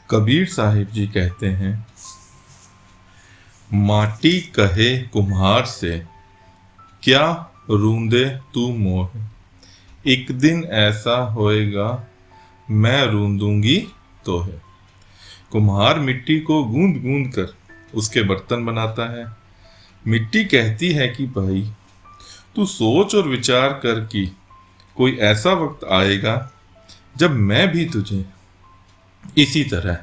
कबीर साहिब जी कहते हैं, माटी कहे कुम्हार से क्या रूंदे तू मोह। एक दिन ऐसा होएगा मैं रूंदूंगी तो है। कुम्हार मिट्टी को गूंद गूंद कर उसके बर्तन बनाता है। मिट्टी कहती है कि भाई तू सोच और विचार कर कि कोई ऐसा वक्त आएगा जब मैं भी तुझे इसी तरह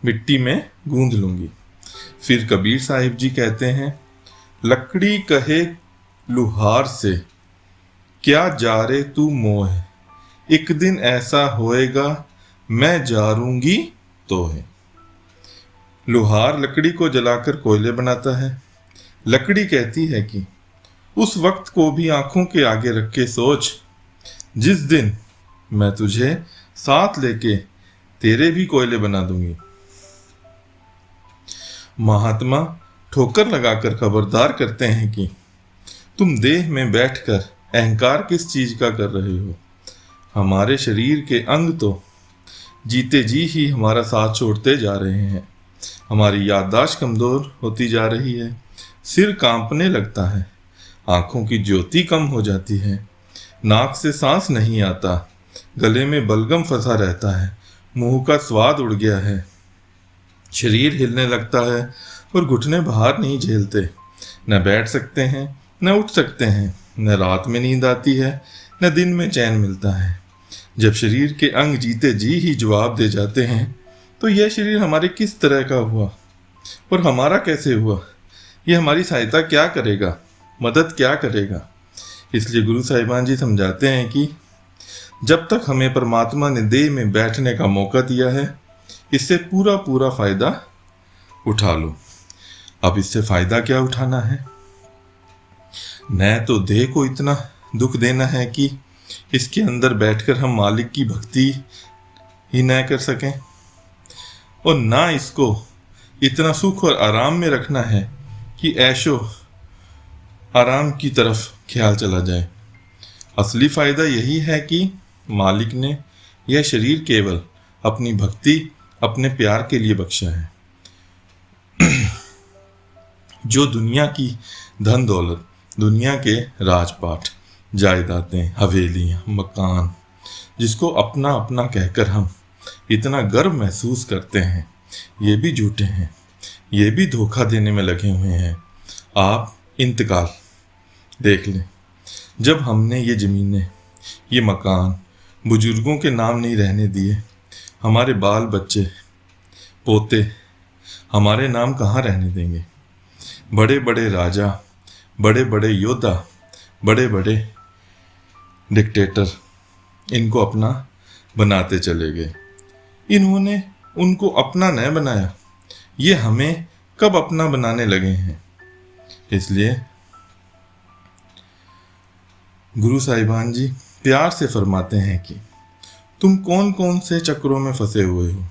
मिट्टी में गूंद लूंगी। फिर कबीर साहिब जी कहते हैं, लकड़ी कहे लुहार से क्या जारे तू मोह। एक दिन ऐसा होएगा मैं जारूंगी तो है। लुहार लकड़ी को जलाकर कोयले बनाता है। लकड़ी कहती है कि उस वक्त को भी आंखों के आगे रख के सोच, जिस दिन मैं तुझे साथ लेके तेरे भी कोयले बना दूंगी। महात्मा ठोकर लगाकर खबरदार करते हैं कि तुम देह में बैठकर अहंकार किस चीज का कर रहे हो। हमारे शरीर के अंग तो जीते जी ही हमारा साथ छोड़ते जा रहे हैं। हमारी याददाश्त कमजोर होती जा रही है। सिर कांपने लगता है। आंखों की ज्योति कम हो जाती है। नाक से सांस नहीं आता। गले में बलगम फंसा रहता है। मुंह का स्वाद उड़ गया है। शरीर हिलने लगता है और घुटने बाहर नहीं झेलते। न बैठ सकते हैं, न उठ सकते हैं। न रात में नींद आती है, न दिन में चैन मिलता है। जब शरीर के अंग जीते जी ही जवाब दे जाते हैं तो यह शरीर हमारे किस तरह का हुआ और हमारा कैसे हुआ। यह हमारी सहायता क्या करेगा, मदद क्या करेगा। इसलिए गुरु साहिबान जी समझाते हैं कि जब तक हमें परमात्मा ने देह में बैठने का मौका दिया है, इससे पूरा पूरा फायदा उठा लो। अब इससे फायदा क्या उठाना है? न तो देह को इतना दुख देना है कि इसके अंदर बैठकर हम मालिक की भक्ति ही न कर सकें, और ना इसको इतना सुख और आराम में रखना है कि ऐशो आराम की तरफ ख्याल चला जाए। असली फायदा यही है कि मालिक ने यह शरीर केवल अपनी भक्ति, अपने प्यार के लिए बख्शा है। जो दुनिया की धन दौलत, दुनिया के राजपाट, जायदादें, हवेलियां, मकान, जिसको अपना अपना कहकर हम इतना गर्व महसूस करते हैं, ये भी झूठे हैं। ये भी धोखा देने में लगे हुए हैं। आप इंतकाल देख लें। जब हमने ये ज़मीनें, ये मकान बुजुर्गों के नाम नहीं रहने दिए, हमारे बाल बच्चे पोते हमारे नाम कहाँ रहने देंगे। बड़े बड़े राजा, बड़े बड़े योद्धा, बड़े बड़े डिक्टेटर इनको अपना बनाते चले गए। इन्होंने उनको अपना न बनाया, ये हमें कब अपना बनाने लगे हैं। इसलिए गुरु साहिबान जी प्यार से फरमाते हैं कि तुम कौन कौन से चक्रों में फंसे हुए हो,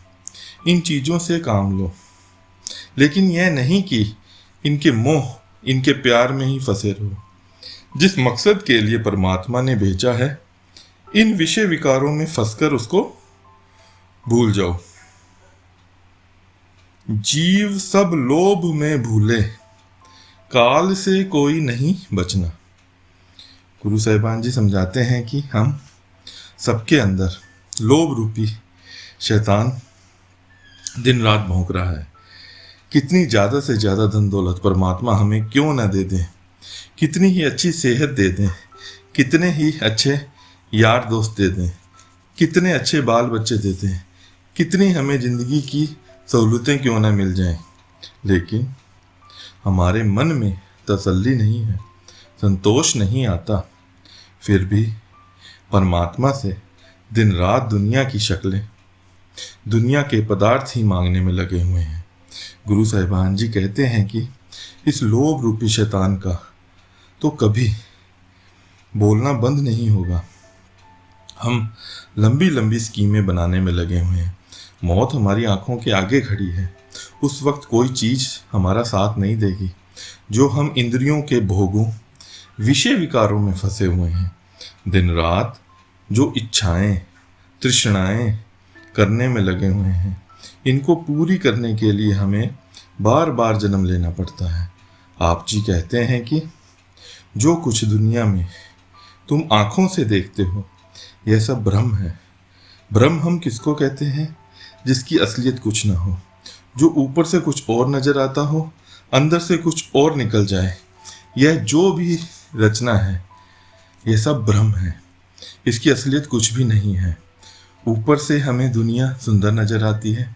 इन चीज़ों से काम लो। लेकिन यह नहीं कि इनके मोह, इनके प्यार में ही फंसे रहो। जिस मकसद के लिए परमात्मा ने भेजा है, इन विषय विकारों में फंसकर उसको भूल जाओ। जीव सब लोभ में भूले, काल से कोई नहीं बचना। गुरु साहिबान जी समझाते हैं कि हम सबके अंदर लोभ रूपी शैतान दिन रात भौंक रहा है। कितनी ज़्यादा से ज़्यादा धन दौलत परमात्मा हमें क्यों ना दे दें, कितनी ही अच्छी सेहत दे दें, कितने ही अच्छे यार दोस्त दे दें, कितने अच्छे बाल बच्चे दे दें, कितनी हमें ज़िंदगी की सहूलतें क्यों ना मिल जाएं, लेकिन हमारे मन में तसल्ली नहीं है, संतोष नहीं आता। फिर भी परमात्मा से दिन रात दुनिया की शक्लें, दुनिया के पदार्थ ही मांगने में लगे हुए हैं। गुरु साहिबान जी कहते हैं कि इस लोभ रूपी शैतान का तो कभी बोलना बंद नहीं होगा। हम लंबी लंबी स्कीमें बनाने में लगे हुए हैं। मौत हमारी आंखों के आगे खड़ी है। उस वक्त कोई चीज़ हमारा साथ नहीं देगी। जो हम इंद्रियों के भोगों, विषय विकारों में फंसे हुए हैं, दिन रात जो इच्छाएं, तृष्णाएं करने में लगे हुए हैं, इनको पूरी करने के लिए हमें बार बार जन्म लेना पड़ता है। आप जी कहते हैं कि जो कुछ दुनिया में तुम आंखों से देखते हो यह सब भ्रम है। भ्रम हम किसको कहते हैं? जिसकी असलियत कुछ ना हो, जो ऊपर से कुछ और नजर आता हो, अंदर से कुछ और निकल जाए। यह जो भी रचना है यह सब भ्रम है, इसकी असलियत कुछ भी नहीं है। ऊपर से हमें दुनिया सुंदर नजर आती है,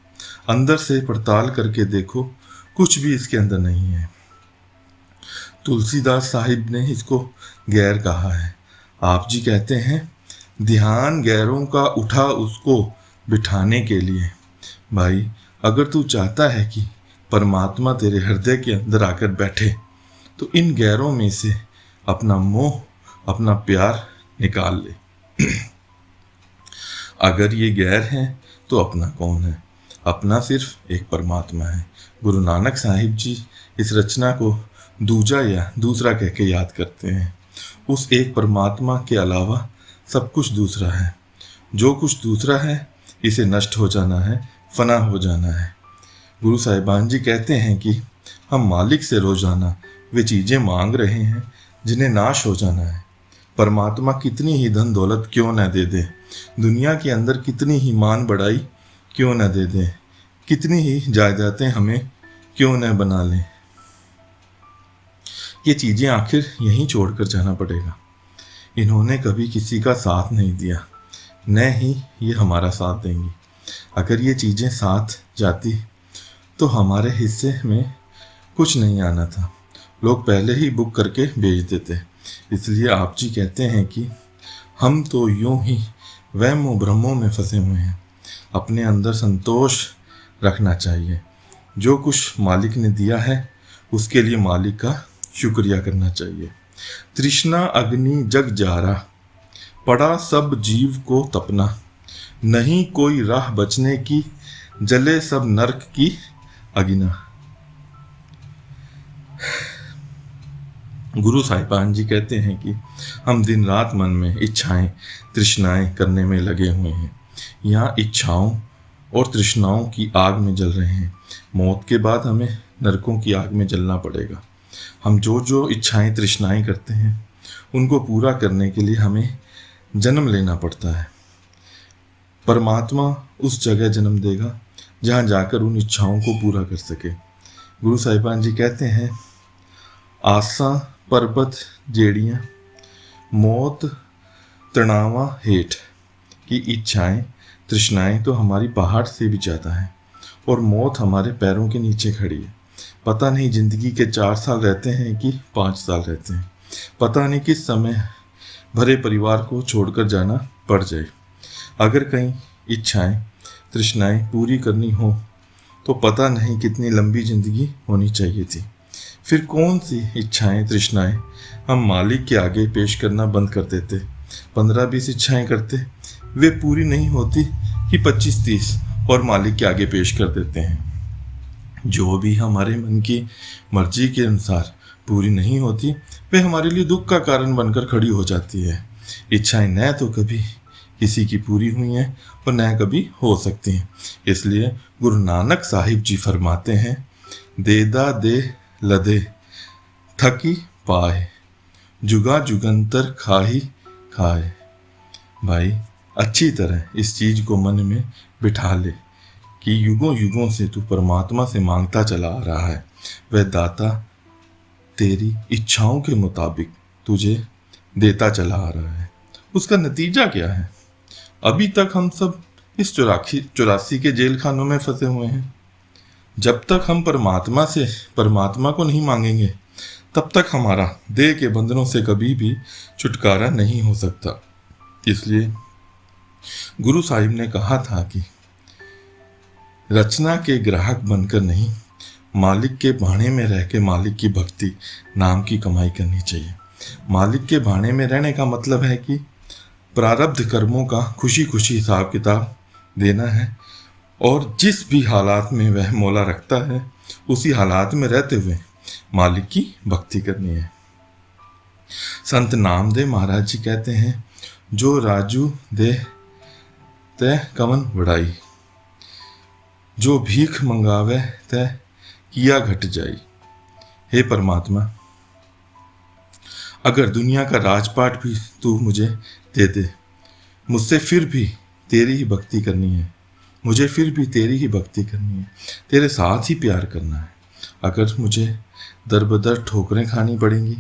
अंदर से पड़ताल करके देखो कुछ भी इसके अंदर नहीं है। तुलसीदास साहिब ने इसको गैर कहा है। आप जी कहते हैं ध्यान गैरों का उठा उसको बिठाने के लिए। भाई, अगर तू चाहता है कि परमात्मा तेरे हृदय के अंदर आकर बैठे तो इन गैरों में से अपना मोह, अपना प्यार निकाल ले। अगर ये गैर हैं तो अपना कौन है? अपना सिर्फ एक परमात्मा है। गुरु नानक साहिब जी इस रचना को दूजा या दूसरा कह के याद करते हैं। उस एक परमात्मा के अलावा सब कुछ दूसरा है। जो कुछ दूसरा है इसे नष्ट हो जाना है, फना हो जाना है। गुरु साहिबान जी कहते हैं कि हम मालिक से रोजाना वे चीज़ें मांग रहे हैं जिन्हें नाश हो जाना है। परमात्मा कितनी ही धन दौलत क्यों न दे दे, दुनिया के अंदर कितनी ही मान बढ़ाई क्यों न दे दे, कितनी ही जायदादें हमें क्यों न बना लें, ये चीज़ें आखिर यहीं छोड़कर जाना पड़ेगा। इन्होंने कभी किसी का साथ नहीं दिया, न ही ये हमारा साथ देंगी। अगर ये चीज़ें साथ जाती तो हमारे हिस्से में कुछ नहीं आना था। लोग पहले ही बुक करके बेच देते। इसलिए आप जी कहते हैं कि हम तो यूं ही वहमों भ्रमों में फंसे हुए हैं। अपने अंदर संतोष रखना चाहिए। जो कुछ मालिक ने दिया है उसके लिए मालिक का शुक्रिया करना चाहिए। तृष्णा अग्नि जग जारा, पड़ा सब जीव को तपना, नहीं कोई राह बचने की, जले सब नरक की अगिना। गुरु साहिबान जी कहते हैं कि हम दिन रात मन में इच्छाएं तृष्णाएं करने में लगे हुए हैं। यहाँ इच्छाओं और तृष्णाओं की आग में जल रहे हैं। मौत के बाद हमें नरकों की आग में जलना पड़ेगा। हम जो जो इच्छाएं तृष्णाएं करते हैं उनको पूरा करने के लिए हमें जन्म लेना पड़ता है। परमात्मा उस जगह जन्म देगा जहाँ जाकर उन इच्छाओं को पूरा कर सके। गुरु साहिबान जी कहते हैं आसा पर्वत जेड़ियाँ, मौत तनावा हेठ की इच्छाएं तृष्णाएं तो हमारी पहाड़ से भी ज़्यादा हैं और मौत हमारे पैरों के नीचे खड़ी है। पता नहीं ज़िंदगी के 4 साल रहते हैं कि 5 साल रहते हैं। पता नहीं किस समय भरे परिवार को छोड़कर जाना पड़ जाए। अगर कहीं इच्छाएं तृष्णाएं पूरी करनी हो तो पता नहीं कितनी लंबी ज़िंदगी होनी चाहिए थी। फिर कौन सी इच्छाएं तृष्णाएं हम मालिक के आगे पेश करना बंद कर देते। 15-20 इच्छाएं करते, वे पूरी नहीं होती कि 25-30 और मालिक के आगे पेश कर देते हैं। जो भी हमारे मन की मर्जी के अनुसार पूरी नहीं होती वे हमारे लिए दुख का कारण बनकर खड़ी हो जाती है। इच्छाएं न तो कभी किसी की पूरी हुई हैं और न कभी हो सकती हैं। इसलिए गुरु नानक साहिब जी फरमाते हैं देदा दे लदे थकी पाए, जुगा जुगंतर खाही खाए। भाई, अच्छी तरह इस चीज़ को मन में बिठा ले कि युगों युगों से तू परमात्मा से मांगता चला आ रहा है। वह दाता तेरी इच्छाओं के मुताबिक तुझे देता चला आ रहा है। उसका नतीजा क्या है? अभी तक हम सब इस 84 के जेल खानों में फंसे हुए हैं। जब तक हम परमात्मा को नहीं मांगेंगे तब तक हमारा देह के बंधनों से कभी भी छुटकारा नहीं हो सकता। इसलिए गुरु साहिब ने कहा था कि रचना के ग्राहक बनकर नहीं, मालिक के भाने में रह के मालिक की भक्ति नाम की कमाई करनी चाहिए। मालिक के भाने में रहने का मतलब है कि प्रारब्ध कर्मों का खुशी खुशी हिसाब किताब देना है और जिस भी हालात में वह मौला रखता है उसी हालात में रहते हुए मालिक की भक्ति करनी है। संत नामदेव महाराज जी कहते हैं जो राजू दे तय कवन बढ़ाई, जो भीख मंगावे तय किया घट जाई। हे परमात्मा, अगर दुनिया का राजपाट भी तू मुझे दे दे, मुझसे फिर भी तेरी ही भक्ति करनी है। मुझे फिर भी तेरी ही भक्ति करनी है, तेरे साथ ही प्यार करना है। अगर मुझे दर बदर ठोकरें खानी पड़ेंगी,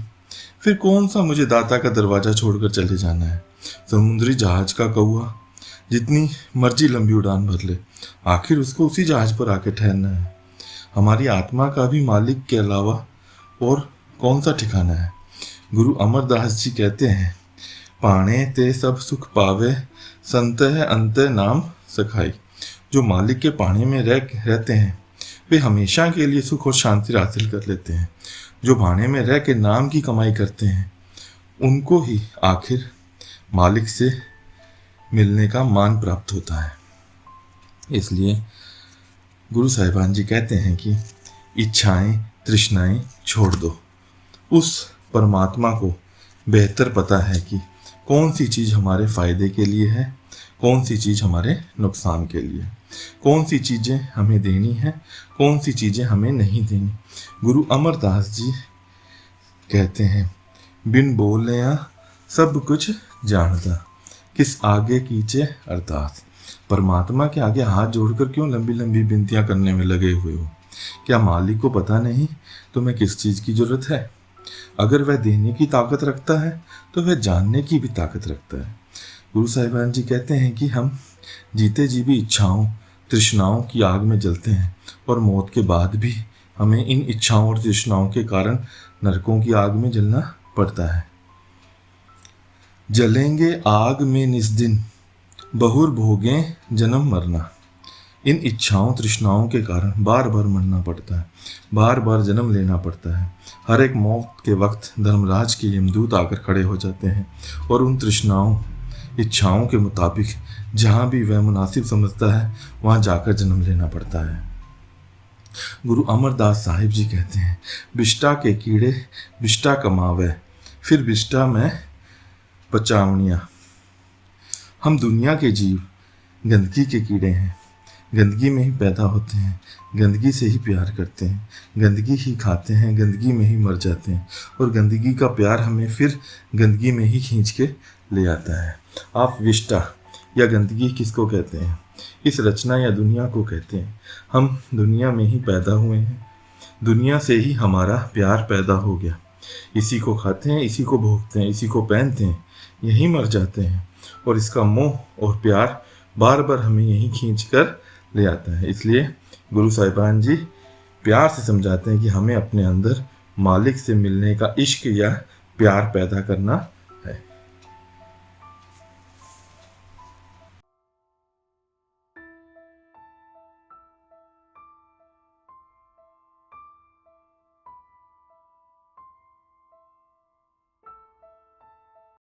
फिर कौन सा मुझे दाता का दरवाज़ा छोड़कर चले जाना है। समुद्री जहाज का कौआ जितनी मर्जी लंबी उड़ान भर ले, आखिर उसको उसी जहाज पर आके ठहरना है। हमारी आत्मा का भी मालिक के अलावा और कौन सा ठिकाना है। गुरु अमरदास जी कहते हैं, पाणे ते सब सुख पावे, संत है अंत नाम सखाई। जो मालिक के पाने में रहते हैं वे हमेशा के लिए सुख और शांति हासिल कर लेते हैं। जो भाने में रह के नाम की कमाई करते हैं उनको ही आखिर मालिक से मिलने का मान प्राप्त होता है। इसलिए गुरु साहिबान जी कहते हैं कि इच्छाएं तृष्णाएं छोड़ दो। उस परमात्मा को बेहतर पता है कि कौन सी चीज़ हमारे फ़ायदे के लिए है, कौन सी चीज़ हमारे नुकसान के लिए, कौन सी चीज़ें हमें देनी है, कौन सी चीज़ें हमें नहीं देनी। गुरु अमरदास जी कहते हैं, बिन बोलिया सब कुछ जानता, किस आगे कीचे अरदास। परमात्मा के आगे हाथ जोड़कर क्यों लंबी लंबी विनतियाँ करने में लगे हुए हो? क्या मालिक को पता नहीं तुम्हें किस चीज़ की ज़रूरत है? अगर वह देने की ताकत रखता है तो वह जानने की भी ताकत रखता है। गुरु साहिबान जी कहते हैं कि हम जीते जी भी इच्छाओं तृष्णाओं की आग में जलते हैं और मौत के बाद भी हमें इन इच्छाओं और तृष्णाओं के कारण नरकों की आग में जलना पड़ता है। जलेंगे आग में निस दिन, बहुर भोगें जन्म मरना। इन इच्छाओं तृष्णाओं के कारण बार बार मरना पड़ता है, बार बार जन्म लेना पड़ता है। हर एक मौत के वक्त धर्मराज के यमदूत आकर खड़े हो जाते हैं और उन तृष्णाओं इच्छाओं के मुताबिक जहाँ भी वह मुनासिब समझता है वहाँ जाकर जन्म लेना पड़ता है। गुरु अमरदास साहिब जी कहते हैं, बिष्टा के कीड़े बिष्टा कमावे, फिर बिष्टा में पचावनिया। हम दुनिया के जीव गंदगी के कीड़े हैं, गंदगी में ही पैदा होते हैं, गंदगी से ही प्यार करते हैं, गंदगी ही खाते हैं, गंदगी में ही मर जाते हैं और गंदगी का प्यार हमें फिर गंदगी में ही खींच के ले आता है। आप विष्टा या गंदगी किसको कहते हैं? इस रचना या दुनिया को कहते हैं। हम दुनिया में ही पैदा हुए हैं, दुनिया से ही हमारा प्यार पैदा हो गया। इसी को खाते हैं, इसी को भोगते हैं, इसी को पहनते हैं, यहीं मर जाते हैं और इसका मोह और प्यार बार बार हमें यहीं खींच कर ले आता है। इसलिए गुरु साहिबान जी प्यार से समझाते हैं कि हमें अपने अंदर मालिक से मिलने का इश्क या प्यार पैदा करना